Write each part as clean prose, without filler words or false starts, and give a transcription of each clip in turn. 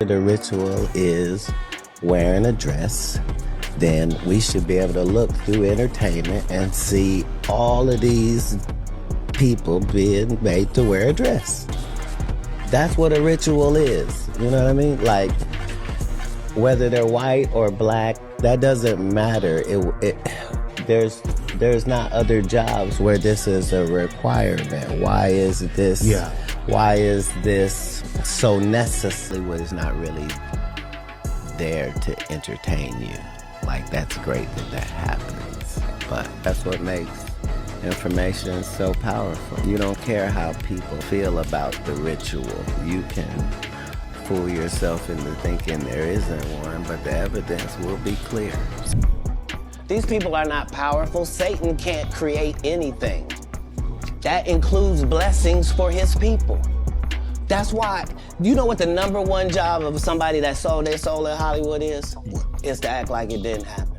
The ritual is wearing a dress, then we should be able to look through entertainment and see all of these people being made to wear a dress. That's what a ritual is. You know what I mean? Like, whether they're white or black, that doesn't matter. There's not other jobs where this is a requirement. Why is this? Yeah. Why is this so necessary? What is not really there to entertain you. Like, that's great that happens, but that's what makes information so powerful. You don't care how people feel about the ritual. You can fool yourself into thinking there isn't one, but the evidence will be clear. These people are not powerful. Satan can't create anything. That includes blessings for his people. That's why, you know what the number one job of somebody that sold their soul in Hollywood is? Is to act like it didn't happen.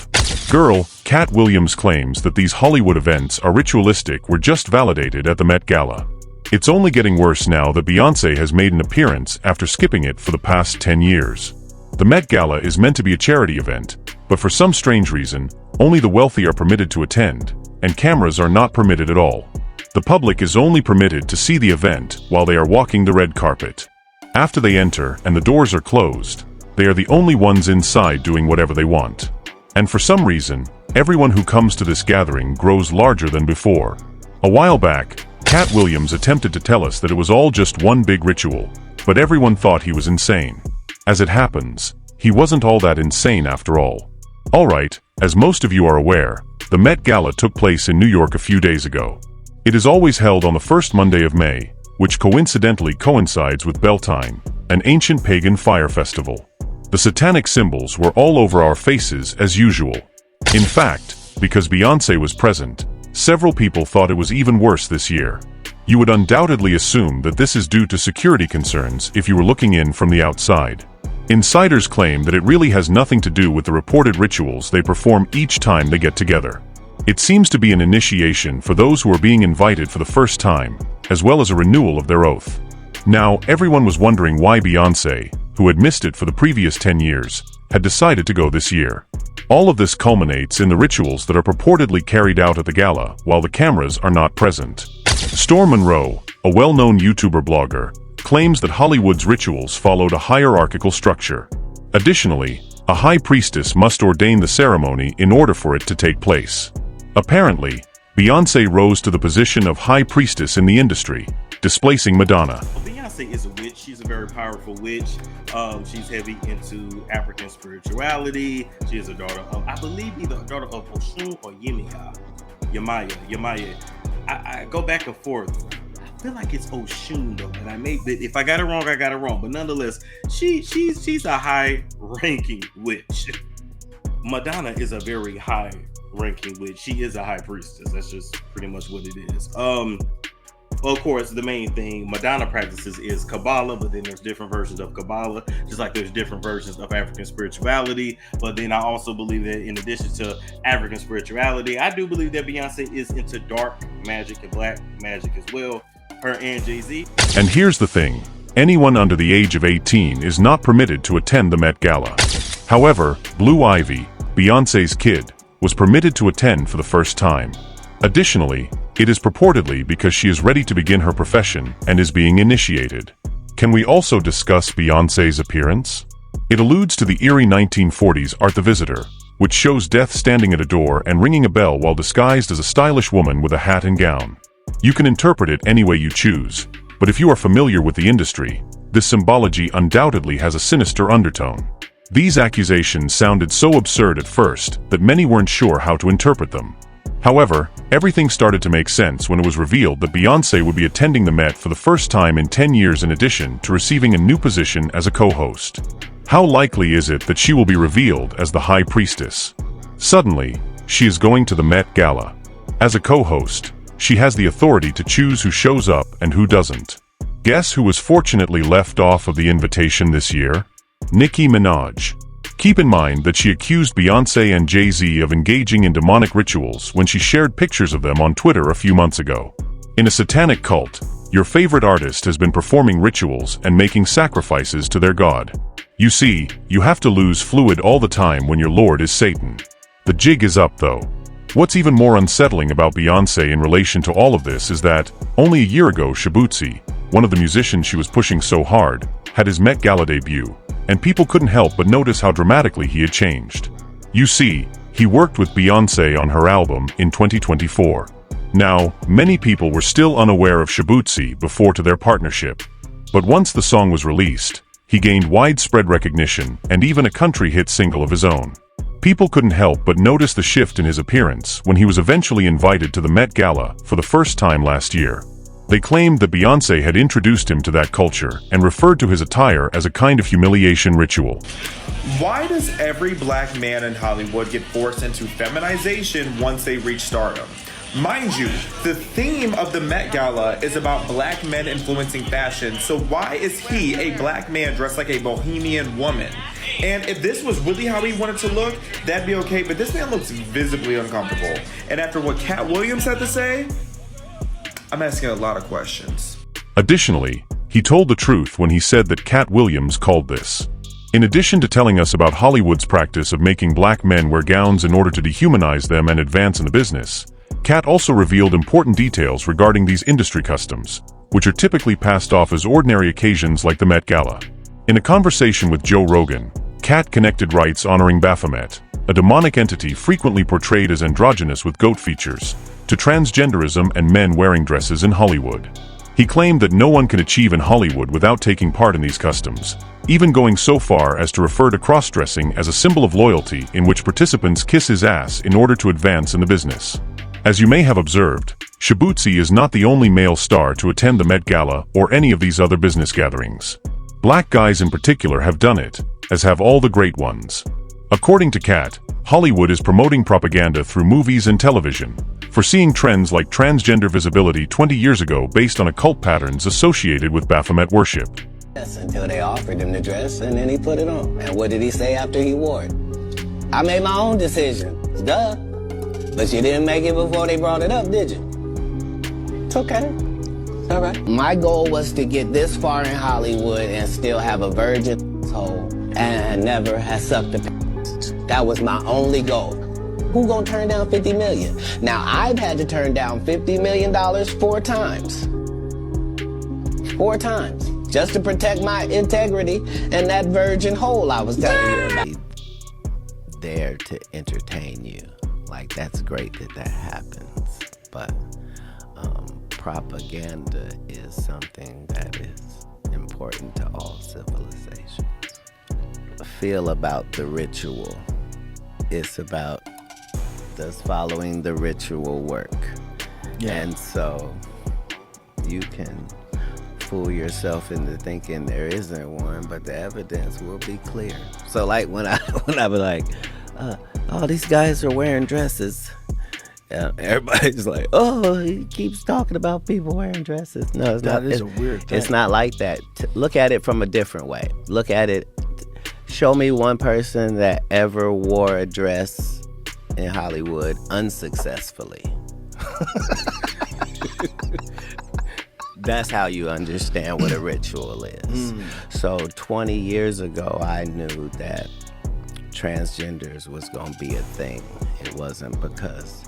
Girl, Katt Williams claims that these Hollywood events are ritualistic were just validated at the Met Gala. It's only getting worse now that Beyoncé has made an appearance after skipping it for the past 10 years. The Met Gala is meant to be a charity event, but for some strange reason, only the wealthy are permitted to attend, and cameras are not permitted at all. The public is only permitted to see the event while they are walking the red carpet. After they enter and the doors are closed, they are the only ones inside doing whatever they want. And for some reason, everyone who comes to this gathering grows larger than before. A while back, Katt Williams attempted to tell us that it was all just one big ritual, but everyone thought he was insane. As it happens, he wasn't all that insane after all. Alright, as most of you are aware, the Met Gala took place in New York a few days ago. It is always held on the first Monday of May, which coincidentally coincides with Beltane, an ancient pagan fire festival. The satanic symbols were all over our faces as usual. In fact, because Beyoncé was present, several people thought it was even worse this year. You would undoubtedly assume that this is due to security concerns if you were looking in from the outside. Insiders claim that it really has nothing to do with the reported rituals they perform each time they get together. It seems to be an initiation for those who are being invited for the first time, as well as a renewal of their oath. Now, everyone was wondering why Beyoncé, who had missed it for the previous 10 years, had decided to go this year. All of this culminates in the rituals that are purportedly carried out at the gala while the cameras are not present. Storm Monroe, a well-known YouTuber blogger, claims that Hollywood's rituals followed a hierarchical structure. Additionally, a high priestess must ordain the ceremony in order for it to take place. Apparently, Beyoncé rose to the position of high priestess in the industry, displacing Madonna. Beyonce is a witch. She's a very powerful witch. She's heavy into African spirituality. She is a daughter of, I believe, either a daughter of Oshun or Yemaya. I go back and forth. I feel like it's Oshun though, and if I got it wrong, I got it wrong. But nonetheless, she's a high-ranking witch. Madonna is a very high-ranking witch. She is a high priestess. That's just pretty much what it is. Of course, the main thing Madonna practices is Kabbalah, but then there's different versions of Kabbalah, just like there's different versions of African spirituality. But then I also believe that in addition to African spirituality, I do believe that Beyonce is into dark magic and black magic as well, her and Jay-Z. And here's the thing, anyone under the age of 18 is not permitted to attend the Met Gala. However, Blue Ivy, Beyoncé's kid, was permitted to attend for the first time. Additionally, it is purportedly because she is ready to begin her profession and is being initiated. Can we also discuss Beyoncé's appearance? It alludes to the eerie 1940s Art the Visitor, which shows Death standing at a door and ringing a bell while disguised as a stylish woman with a hat and gown. You can interpret it any way you choose, but if you are familiar with the industry, this symbology undoubtedly has a sinister undertone. These accusations sounded so absurd at first that many weren't sure how to interpret them. However, everything started to make sense when it was revealed that Beyoncé would be attending the Met for the first time in 10 years in addition to receiving a new position as a co-host. How likely is it that she will be revealed as the High Priestess? Suddenly, she is going to the Met Gala. As a co-host, she has the authority to choose who shows up and who doesn't. Guess who was fortunately left off of the invitation this year? Nicki Minaj. Keep in mind that she accused Beyoncé and Jay-Z of engaging in demonic rituals when she shared pictures of them on Twitter a few months ago. In a satanic cult, your favorite artist has been performing rituals and making sacrifices to their god. You see, you have to lose fluid all the time when your lord is Satan. The jig is up though. What's even more unsettling about Beyoncé in relation to all of this is that, only a year ago Shabuzi, one of the musicians she was pushing so hard, had his Met Gala debut, and people couldn't help but notice how dramatically he had changed. You see, he worked with Beyoncé on her album in 2024. Now, many people were still unaware of Shabuzi before to their partnership, but once the song was released, he gained widespread recognition and even a country hit single of his own. People couldn't help but notice the shift in his appearance when he was eventually invited to the Met Gala for the first time last year. They claimed that Beyoncé had introduced him to that culture and referred to his attire as a kind of humiliation ritual. Why does every black man in Hollywood get forced into feminization once they reach stardom? Mind you, the theme of the Met Gala is about black men influencing fashion, so why is he, a black man, dressed like a bohemian woman? And if this was really how he wanted to look, that'd be okay, but this man looks visibly uncomfortable. And after what Katt Williams had to say, I'm asking a lot of questions. Additionally, he told the truth when he said that Katt Williams called this. In addition to telling us about Hollywood's practice of making black men wear gowns in order to dehumanize them and advance in the business, Katt also revealed important details regarding these industry customs, which are typically passed off as ordinary occasions like the Met Gala. In a conversation with Joe Rogan, Katt connected rites honoring Baphomet, a demonic entity frequently portrayed as androgynous with goat features, to transgenderism and men wearing dresses in Hollywood. He claimed that no one can achieve in Hollywood without taking part in these customs, even going so far as to refer to cross-dressing as a symbol of loyalty in which participants kiss his ass in order to advance in the business. As you may have observed, Shabuzi is not the only male star to attend the Met Gala or any of these other business gatherings. Black guys in particular have done it, as have all the great ones. According to Katt, Hollywood is promoting propaganda through movies and television, foreseeing trends like transgender visibility 20 years ago based on occult patterns associated with Baphomet worship. Yes, until they offered him the dress and then he put it on. And what did he say after he wore it? I made my own decision. Duh. But you didn't make it before they brought it up, did you? It's okay. It's all right. My goal was to get this far in Hollywood and still have a virgin hole and never have sucked a p***. That was my only goal. Who gonna turn down $50 million? Now, I've had to turn down $50 million 4 times. 4 times. Just to protect my integrity and that virgin hole I was telling you about. There to entertain you. Like, that's great that that happens, but propaganda is something that is important to all civilizations. Feel about the ritual. It's about does following the ritual work? Yeah. And so you can fool yourself into thinking there isn't one, but the evidence will be clear. So like when I was like, oh, these guys are wearing dresses. Everybody's like, oh, he keeps talking about people wearing dresses. No, it's not. That is a weird thing. It's not like that. Look at it from a different way. Look at it. Show me one person that ever wore a dress in Hollywood unsuccessfully. That's how you understand what a ritual is. So 20 years ago, I knew that transgenders was going to be a thing. It wasn't because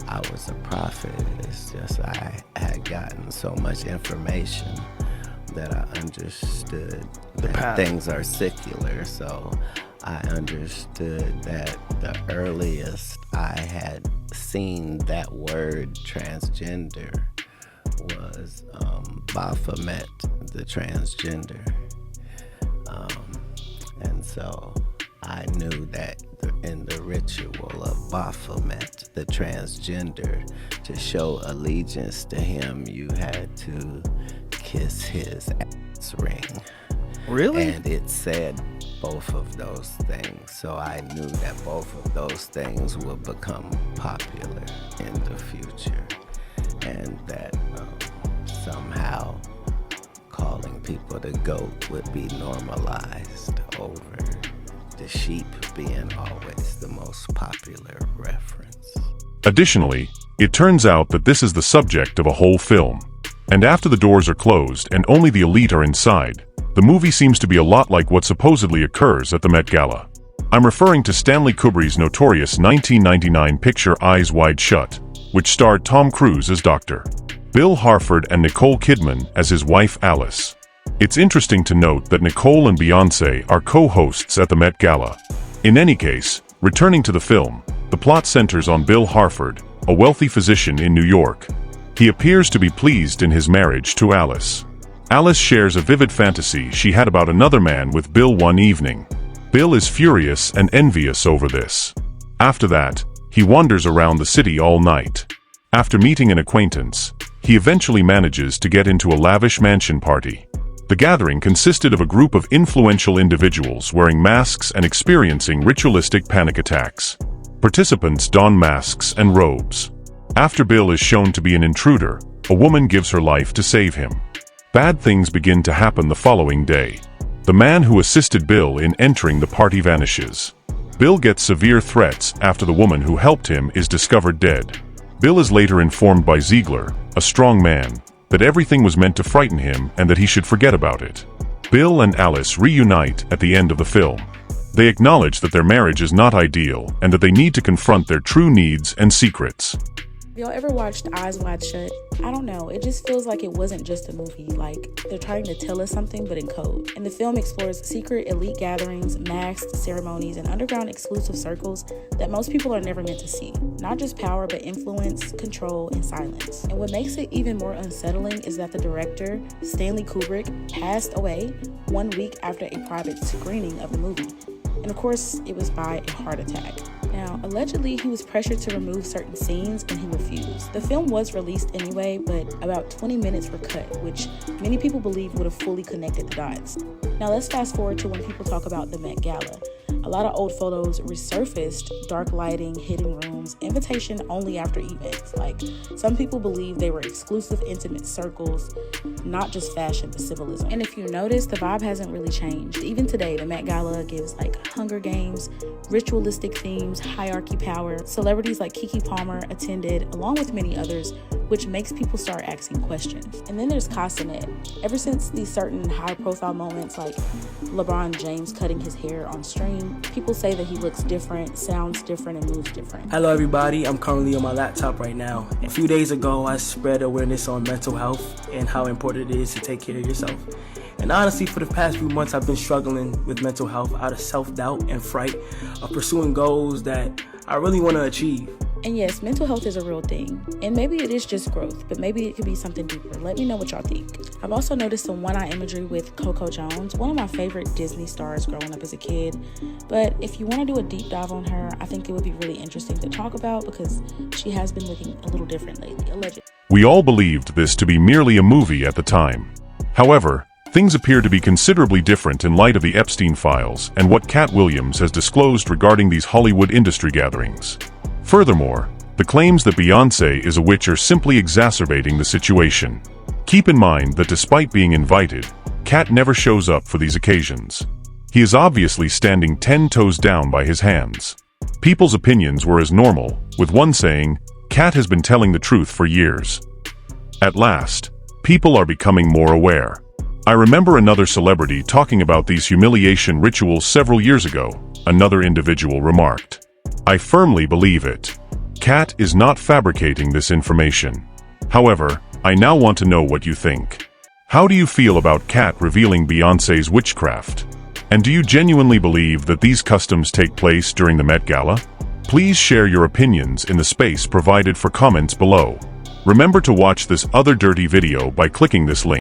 I was a prophet. It's just I had gotten so much information that I understood that things are secular. So I understood that the earliest I had seen that word transgender was Baphomet, the transgender. And so I knew that in the ritual of Baphomet, the transgender, to show allegiance to him, you had to kiss his ass ring. Really? And it said both of those things. So I knew that both of those things would become popular in the future. And that somehow calling people the goat would be normalized over the sheep being always the most popular reference. Additionally, it turns out that this is the subject of a whole film. And after the doors are closed and only the elite are inside, The movie seems to be a lot like what supposedly occurs at the Met Gala. I'm referring to Stanley Kubrick's notorious 1999 picture Eyes Wide Shut, which starred Tom Cruise as Dr. Bill Harford and Nicole Kidman as his wife Alice. It's interesting to note that Nicole and Beyoncé are co-hosts at the Met Gala. In any case, returning to the film, the plot centers on Bill Harford, a wealthy physician in New York. He appears to be pleased in his marriage to Alice. Alice shares a vivid fantasy she had about another man with Bill one evening. Bill is furious and envious over this. After that, he wanders around the city all night. After meeting an acquaintance, he eventually manages to get into a lavish mansion party. The gathering consisted of a group of influential individuals wearing masks and experiencing ritualistic panic attacks. Participants don masks and robes. After Bill is shown to be an intruder, a woman gives her life to save him. Bad things begin to happen the following day. The man who assisted Bill in entering the party vanishes. Bill gets severe threats after the woman who helped him is discovered dead. Bill is later informed by Ziegler, a strong man, that everything was meant to frighten him and that he should forget about it. Bill and Alice reunite at the end of the film. They acknowledge that their marriage is not ideal and that they need to confront their true needs and secrets. Y'all ever watched Eyes Wide Shut? I don't know, it just feels like it wasn't just a movie, like they're trying to tell us something but in code. And the film explores secret elite gatherings, masked ceremonies, and underground exclusive circles that most people are never meant to see. Not just power, but influence, control, and silence. And what makes it even more unsettling is that the director, Stanley Kubrick, passed away 1 week after a private screening of the movie. And of course, it was by a heart attack. Now, allegedly, he was pressured to remove certain scenes and he refused. The film was released anyway, but about 20 minutes were cut, which many people believe would have fully connected the dots. Now, let's fast forward to when people talk about the Met Gala. A lot of old photos resurfaced, dark lighting, hidden rooms, invitation only after events. Like, some people believe they were exclusive, intimate circles, not just fashion, but symbolism. And if you notice, the vibe hasn't really changed. Even today, the Met Gala gives like Hunger Games, ritualistic themes, hierarchy power. Celebrities like Keke Palmer attended, along with many others, which makes people start asking questions. And then there's Castanet. Ever since these certain high-profile moments like LeBron James cutting his hair on stream, people say that he looks different, sounds different, and moves different. Hello everybody, I'm currently on my laptop right now. A few days ago, I spread awareness on mental health and how important it is to take care of yourself. And honestly, for the past few months, I've been struggling with mental health out of self-doubt and fright of pursuing goals that I really want to achieve. And yes, mental health is a real thing. And maybe it is just growth, but maybe it could be something deeper. Let me know what y'all think. I've also noticed some one-eye imagery with Coco Jones, one of my favorite Disney stars growing up as a kid. But if you want to do a deep dive on her, I think it would be really interesting to talk about because she has been looking a little different lately, allegedly. We all believed this to be merely a movie at the time. However, things appear to be considerably different in light of the Epstein files and what Katt Williams has disclosed regarding these Hollywood industry gatherings. Furthermore, the claims that Beyoncé is a witch are simply exacerbating the situation. Keep in mind that despite being invited, Katt never shows up for these occasions. He is obviously standing 10 toes down by his hands. People's opinions were as normal, with one saying, "Katt has been telling the truth for years." At last, people are becoming more aware. I remember another celebrity talking about these humiliation rituals several years ago, another individual remarked. I firmly believe it. Katt is not fabricating this information. However, I now want to know what you think. How do you feel about Katt revealing Beyoncé's witchcraft? And do you genuinely believe that these customs take place during the Met Gala? Please share your opinions in the space provided for comments below. Remember to watch this other dirty video by clicking this link.